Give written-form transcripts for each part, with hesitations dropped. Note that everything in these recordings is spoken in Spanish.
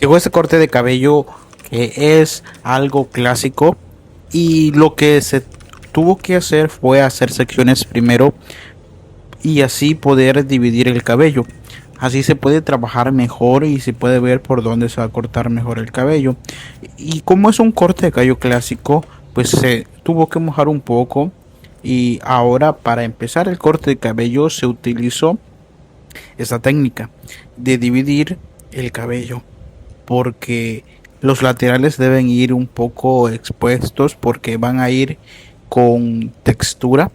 Llegó este corte de cabello que es algo clásico y lo que se tuvo que hacer fue hacer secciones primero y así poder dividir el cabello. Así se puede trabajar mejor y se puede ver por dónde se va a cortar mejor el cabello. Y como es un corte de cabello clásico, pues se tuvo que mojar un poco. Y ahora para empezar el corte de cabello se utilizó esta técnica de dividir el cabello. Porque los laterales deben ir un poco expuestos porque van a ir con textura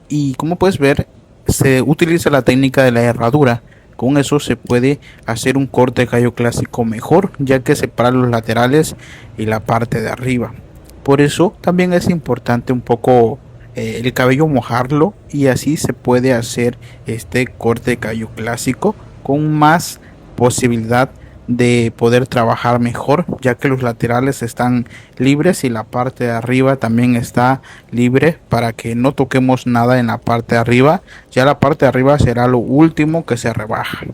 y como puedes ver se utiliza la técnica de la herradura. Con eso se puede hacer un corte de cabello clásico mejor, ya que separa los laterales y la parte de arriba. Por eso también es importante un poco el cabello mojarlo y así se puede hacer este corte de cabello clásico con más posibilidad de poder trabajar mejor, ya que los laterales están libres y la parte de arriba también está libre para que no toquemos nada en la parte de arriba. Ya la parte de arriba será lo último que se rebaja.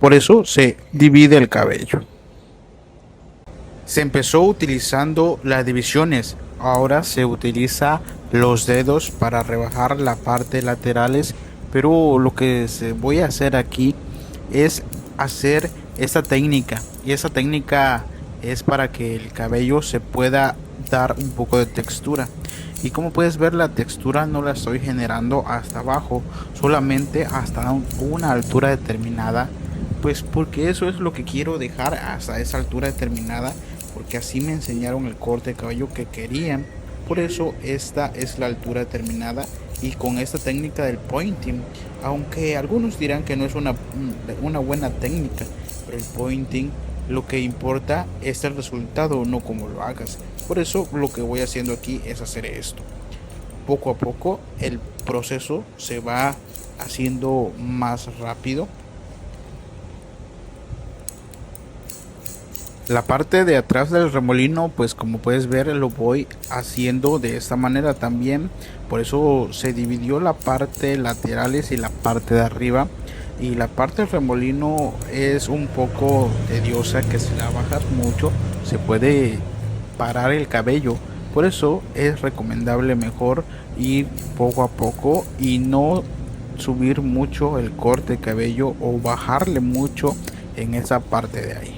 Por eso se divide el cabello. Se empezó utilizando las divisiones, ahora se utiliza los dedos para rebajar la parte laterales, pero lo que se voy a hacer aquí es hacer esta técnica y esa técnica es para que el cabello se pueda dar un poco de textura. Y como puedes ver, la textura no la estoy generando hasta abajo, solamente hasta una altura determinada, pues porque eso es lo que quiero dejar hasta esa altura determinada, porque así me enseñaron el corte de cabello que querían. Por eso esta es la altura determinada y con esta técnica del pointing, aunque algunos dirán que no es una buena técnica, pero el pointing lo que importa es el resultado, no como lo hagas. Por eso lo que voy haciendo aquí es hacer esto. Poco a poco el proceso se va haciendo más rápido. La parte de atrás del remolino, pues como puedes ver, lo voy haciendo de esta manera también. Por eso se dividió la parte laterales y la parte de arriba. Y la parte del remolino es un poco tediosa, que si la bajas mucho se puede parar el cabello. Por eso es recomendable mejor ir poco a poco y no subir mucho el corte de cabello o bajarle mucho en esa parte de ahí.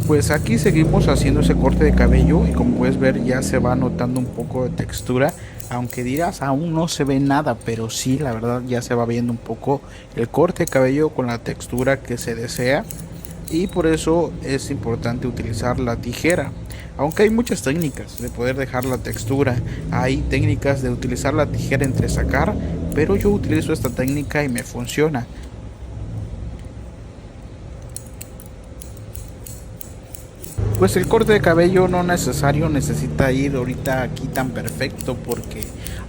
Pues aquí seguimos haciendo ese corte de cabello y como puedes ver ya se va notando un poco de textura, aunque dirás aún no se ve nada, pero sí, la verdad ya se va viendo un poco el corte de cabello con la textura que se desea y por eso es importante utilizar la tijera. Aunque hay muchas técnicas de poder dejar la textura, hay técnicas de utilizar la tijera entre sacar, pero yo utilizo esta técnica y me funciona. Pues el corte de cabello no necesario necesita ir ahorita aquí tan perfecto porque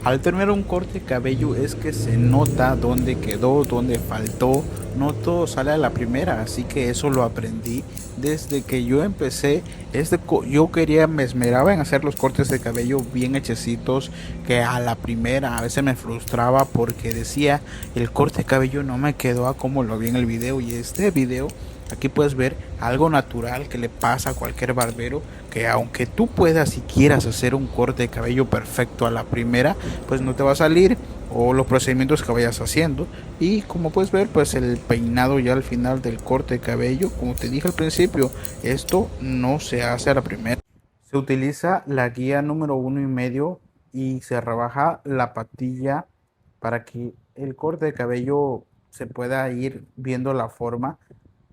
al terminar un corte de cabello es que se nota dónde quedó, dónde faltó, no todo sale a la primera, así que eso lo aprendí desde que yo empecé. Yo quería, me esmeraba en hacer los cortes de cabello bien hechecitos, que a la primera a veces me frustraba porque decía el corte de cabello no me quedó a como lo vi en el video y este video. Aquí puedes ver algo natural que le pasa a cualquier barbero, que aunque tú puedas y quieras hacer un corte de cabello perfecto a la primera, pues no te va a salir o los procedimientos que vayas haciendo. Y como puedes ver, pues el peinado ya al final del corte de cabello, como te dije al principio, esto no se hace a la primera. Se utiliza la guía número 1,5 y se rebaja la patilla para que el corte de cabello se pueda ir viendo la forma.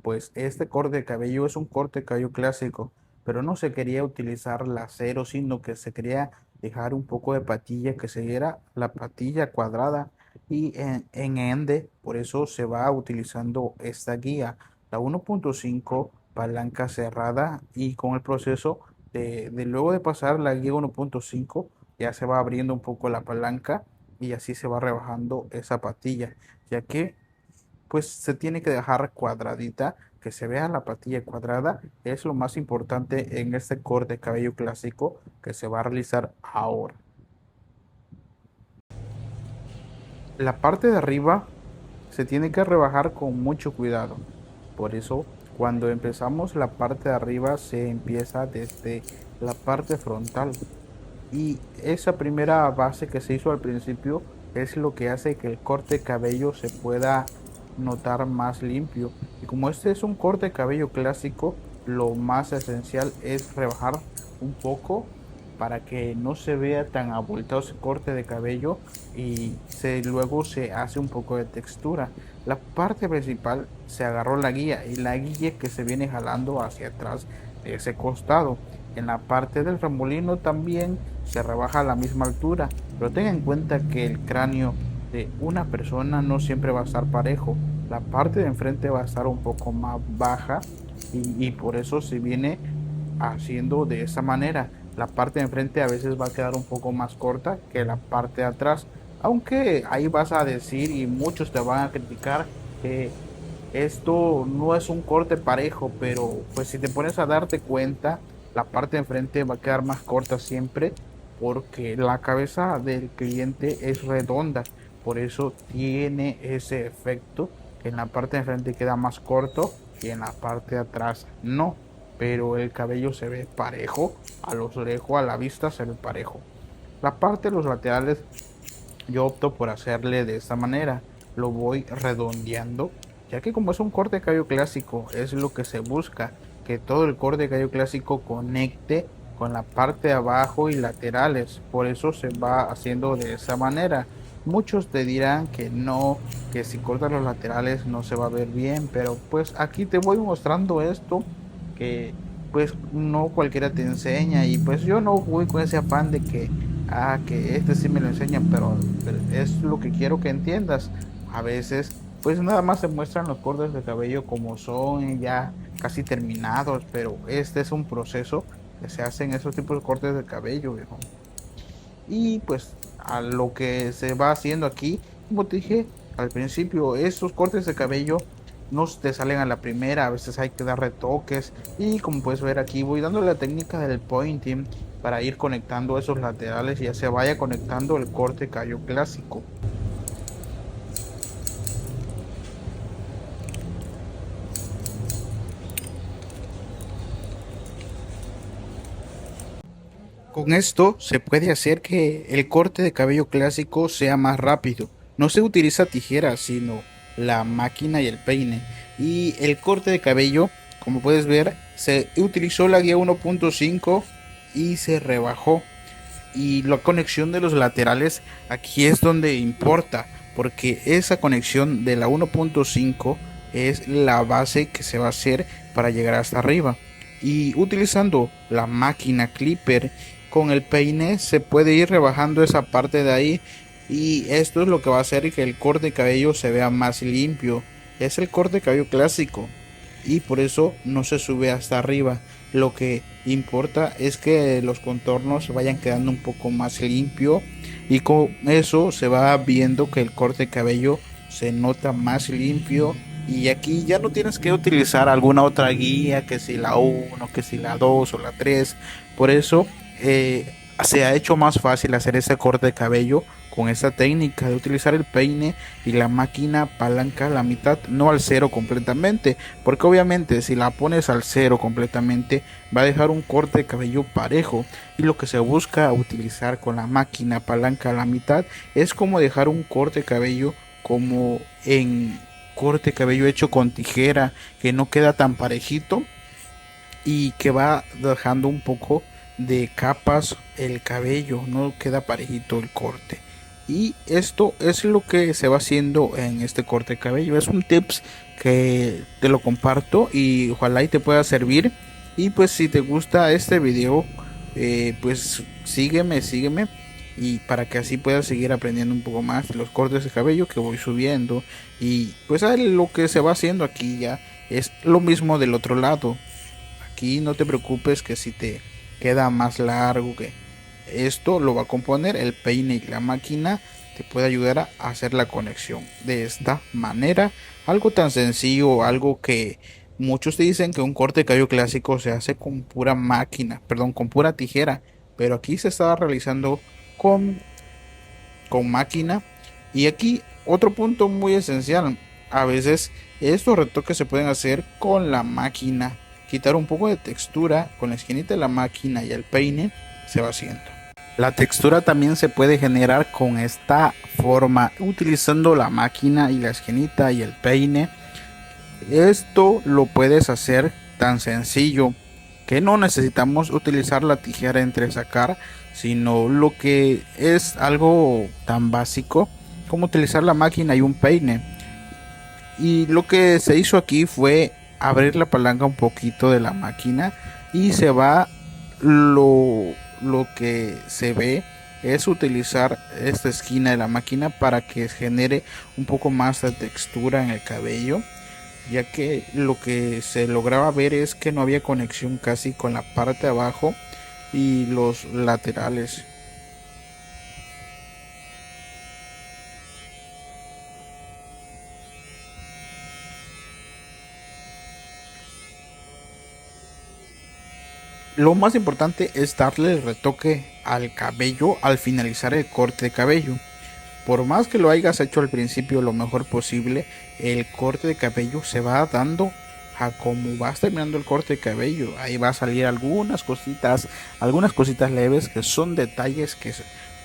Pues este corte de cabello es un corte de cabello clásico, pero no se quería utilizar la cero, sino que se quería dejar un poco de patilla, que se diera la patilla cuadrada y en ende, por eso se va utilizando esta guía, la 1,5 palanca cerrada y con el proceso de luego de pasar la guía 1,5 ya se va abriendo un poco la palanca y así se va rebajando esa patilla, ya que pues se tiene que dejar cuadradita, que se vea la patilla cuadrada, es lo más importante en este corte de cabello clásico que se va a realizar ahora. La parte de arriba se tiene que rebajar con mucho cuidado, por eso Cuando empezamos la parte de arriba se empieza desde la parte frontal y esa primera base que se hizo al principio es lo que hace que el corte de cabello se pueda notar más limpio. Y como este es un corte de cabello clásico, lo más esencial es rebajar un poco para que no se vea tan abultado ese corte de cabello y luego se hace un poco de textura. La parte principal se agarró la guía y la guía que se viene jalando hacia atrás de ese costado. En la parte del remolino también se rebaja a la misma altura, pero tenga en cuenta que el cráneo de una persona no siempre va a estar parejo. La parte de enfrente va a estar un poco más baja y por eso se viene haciendo de esa manera. La parte de enfrente a veces va a quedar un poco más corta que la parte de atrás, aunque ahí vas a decir y muchos te van a criticar que esto no es un corte parejo, pero pues si te pones a darte cuenta, la parte de enfrente va a quedar más corta siempre porque la cabeza del cliente es redonda, por eso tiene ese efecto que en la parte de enfrente queda más corto y en la parte de atrás no, pero el cabello se ve parejo, a lo lejos, a la vista se ve parejo. La parte de los laterales yo opto por hacerle de esta manera, lo voy redondeando, ya que como es un corte de cabello clásico, es lo que se busca, que todo el corte de cabello clásico conecte con la parte de abajo y laterales, por eso se va haciendo de esa manera. Muchos te dirán que no, que si cortas los laterales no se va a ver bien, pero pues aquí te voy mostrando esto, que pues no cualquiera te enseña y pues yo no voy con ese afán de que que este sí me lo enseñan, pero es lo que quiero que entiendas. A veces, pues nada más se muestran los cortes de cabello como son, ya casi terminados, pero este es un proceso que se hacen esos tipos de cortes de cabello, viejo. Y pues a lo que se va haciendo aquí, como te dije al principio, estos cortes de cabello no te salen a la primera, a veces hay que dar retoques y como puedes ver aquí voy dando la técnica del pointing para ir conectando esos laterales y ya se vaya conectando el corte de cabello clásico. Con esto se puede hacer que el corte de cabello clásico sea más rápido. No se utiliza tijera, sino la máquina y el peine. Y el corte de cabello, como puedes ver, se utilizó la guía 1.5 y se rebajó. Y la conexión de los laterales aquí es donde importa, porque esa conexión de la 1.5 es la base que se va a hacer para llegar hasta arriba. Y utilizando la máquina clipper con el peine se puede ir rebajando esa parte de ahí y esto es lo que va a hacer que el corte de cabello se vea más limpio. Es el corte de cabello clásico y por eso no se sube hasta arriba. Lo que importa es que los contornos vayan quedando un poco más limpio y con eso se va viendo que el corte de cabello se nota más limpio y aquí ya no tienes que utilizar alguna otra guía, que si la 1, que si la 2 o la 3. Por eso se ha hecho más fácil hacer ese corte de cabello con esta técnica de utilizar el peine y la máquina palanca a la mitad, no al cero completamente, porque obviamente si la pones al cero completamente va a dejar un corte de cabello parejo y lo que se busca utilizar con la máquina palanca a la mitad es como dejar un corte de cabello como en corte de cabello hecho con tijera, que no queda tan parejito y que va dejando un poco de capas el cabello, no queda parejito el corte. Y esto es lo que se va haciendo en este corte de cabello. Es un tips que te lo comparto y ojalá y te pueda servir. Y pues si te gusta este video, pues sígueme y para que así puedas seguir aprendiendo un poco más de los cortes de cabello que voy subiendo. Y pues lo que se va haciendo aquí ya es lo mismo del otro lado. Aquí no te preocupes que si te queda más largo, que esto lo va a componer el peine y la máquina te puede ayudar a hacer la conexión de esta manera. Algo tan sencillo, algo que muchos te dicen que un corte de cabello clásico se hace con pura máquina, perdón, con pura tijera, pero aquí se está realizando con máquina. Y aquí otro punto muy esencial, a veces Estos retoques se pueden hacer con la máquina, quitar un poco de textura con la esquinita de la máquina y el peine se va haciendo. La textura también se puede generar con esta forma, utilizando la máquina y la esquinita y el peine. Esto lo puedes hacer tan sencillo que no necesitamos utilizar la tijera entresacar, sino lo que es algo tan básico como utilizar la máquina y un peine. Y lo que se hizo aquí fue abrir la palanca un poquito de la máquina y se va lo que se ve es utilizar esta esquina de la máquina para que genere un poco más de textura en el cabello, ya que lo que se lograba ver es que no había conexión casi con la parte de abajo y los laterales. Lo más importante es darle el retoque al cabello al finalizar el corte de cabello. Por más que lo hayas hecho al principio lo mejor posible, el corte de cabello se va dando a como vas terminando el corte de cabello. Ahí va a salir algunas cositas leves que son detalles que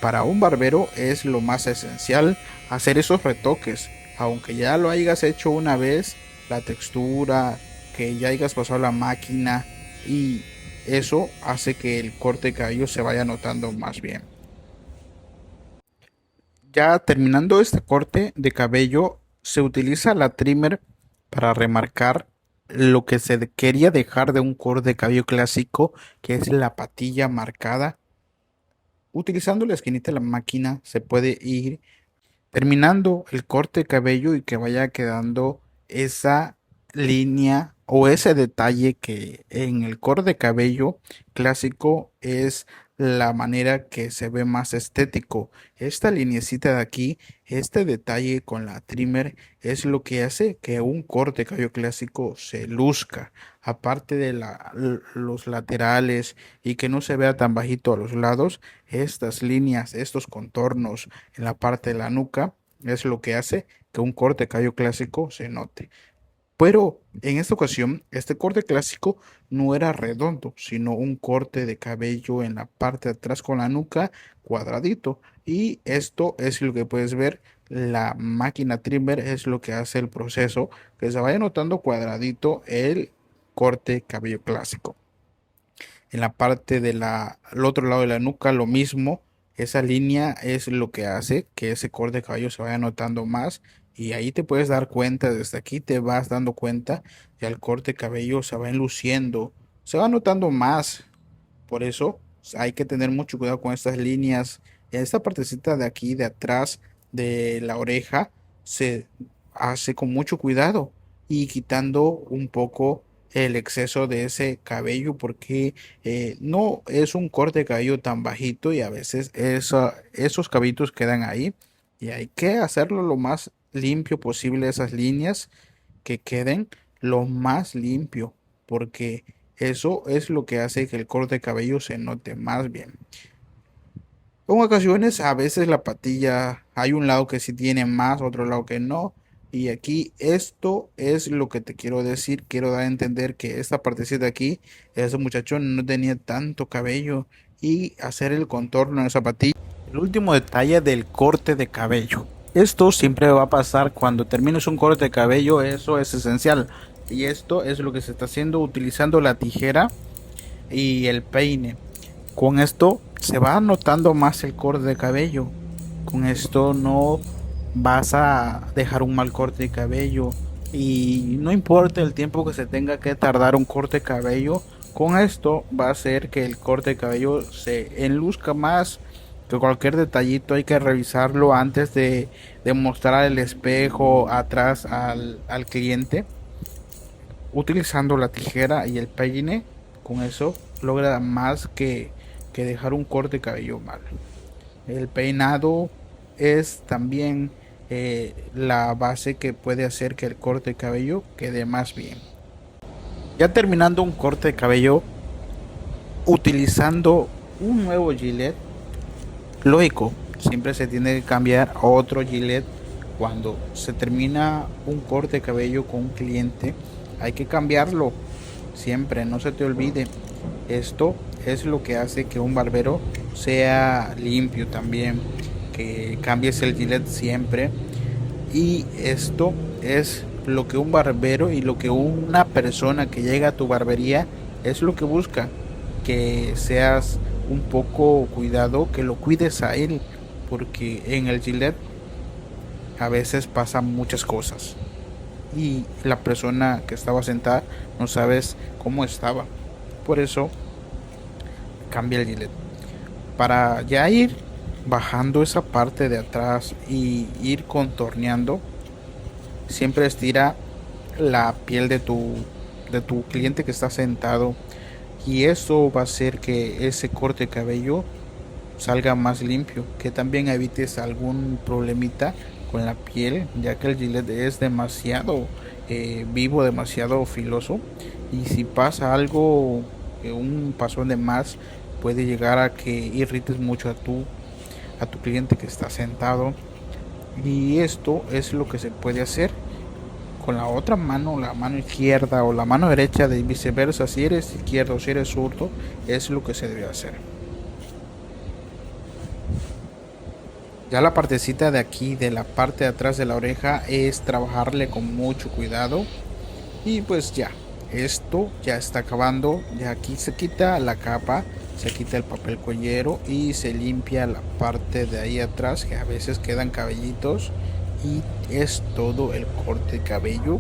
para un barbero es lo más esencial, hacer esos retoques. Aunque ya lo hayas hecho una vez, la textura, que ya hayas pasado la máquina, y eso hace que el corte de cabello se vaya notando más bien. Ya terminando este corte de cabello, se utiliza la trimmer para remarcar lo que se quería dejar de un corte de cabello clásico, que es la patilla marcada. Utilizando la esquinita de la máquina se puede ir terminando el corte de cabello y que vaya quedando esa línea o ese detalle que en el corte de cabello clásico es la manera que se ve más estético. Esta linecita de aquí, este detalle con la trimmer es lo que hace que un corte de cabello clásico se luzca, aparte de los laterales y que no se vea tan bajito a los lados. Estas líneas, estos contornos en la parte de la nuca es lo que hace que un corte de cabello clásico se note. Pero en esta ocasión, este corte clásico no era redondo, sino un corte de cabello en la parte de atrás con la nuca cuadradito. Y esto es lo que puedes ver. La máquina trimmer es lo que hace el proceso, que se vaya notando cuadradito el corte cabello clásico. En la parte al otro lado de la nuca, lo mismo. Esa línea es lo que hace que ese corte de cabello se vaya notando más. Y ahí te puedes dar cuenta, desde aquí te vas dando cuenta que el corte de cabello se va enluciendo, se va notando más. Por eso hay que tener mucho cuidado con estas líneas. En esta partecita de aquí, de atrás de la oreja, se hace con mucho cuidado y quitando un poco el exceso de ese cabello, porque no es un corte de cabello tan bajito y a veces esos cabellos quedan ahí y hay que hacerlo lo más limpio posible, esas líneas que queden lo más limpio, porque eso es lo que hace que el corte de cabello se note más bien. En ocasiones, a veces la patilla hay un lado que sí tiene más, otro lado que no. Y aquí esto es lo que te quiero decir. Quiero dar a entender que esta partecita de aquí, ese muchacho no tenía tanto cabello y hacer el contorno en esa patilla. El último detalle del corte de cabello. Esto siempre va a pasar cuando termines un corte de cabello, eso es esencial. Y esto es lo que se está haciendo utilizando la tijera y el peine. Con esto se va notando más el corte de cabello. Con esto no vas a dejar un mal corte de cabello. Y no importa el tiempo que se tenga que tardar un corte de cabello, con esto va a hacer que el corte de cabello se enluzca más. Que cualquier detallito hay que revisarlo antes de mostrar el espejo atrás al cliente. Utilizando la tijera y el peine, con eso logra más que dejar un corte de cabello mal. El peinado es también la base que puede hacer que el corte de cabello quede más bien. Ya terminando un corte de cabello, utilizando un nuevo gilet, lógico, siempre se tiene que cambiar a otro gilet cuando se termina un corte de cabello con un cliente, hay que cambiarlo siempre, no se te olvide. Esto es lo que hace que un barbero sea limpio también, que cambies el gilet siempre. Y esto es lo que un barbero y lo que una persona que llega a tu barbería es lo que busca, que seas un poco cuidado, que lo cuides a él, porque en el gilet a veces pasan muchas cosas y la persona que estaba sentada no sabes cómo estaba. Por eso cambia el gilet. Para ya ir bajando esa parte de atrás y ir contorneando, siempre estira la piel de tu cliente que está sentado, y eso va a hacer que ese corte de cabello salga más limpio, que también evites algún problemita con la piel, ya que el gilet es demasiado vivo, demasiado filoso, y si pasa algo, un pasón de más, puede llegar a que irrites mucho a tu cliente que está sentado. Y esto es lo que se puede hacer con la otra mano, la mano izquierda o la mano derecha, de viceversa. Si eres izquierdo o si eres zurdo, es lo que se debe hacer. Ya la partecita de aquí, de la parte de atrás de la oreja, es trabajarle con mucho cuidado. Y pues ya, esto ya está acabando. Ya aquí se quita la capa, se quita el papel cuellero y se limpia la parte de ahí atrás, que a veces quedan cabellitos. Y es todo el corte de cabello.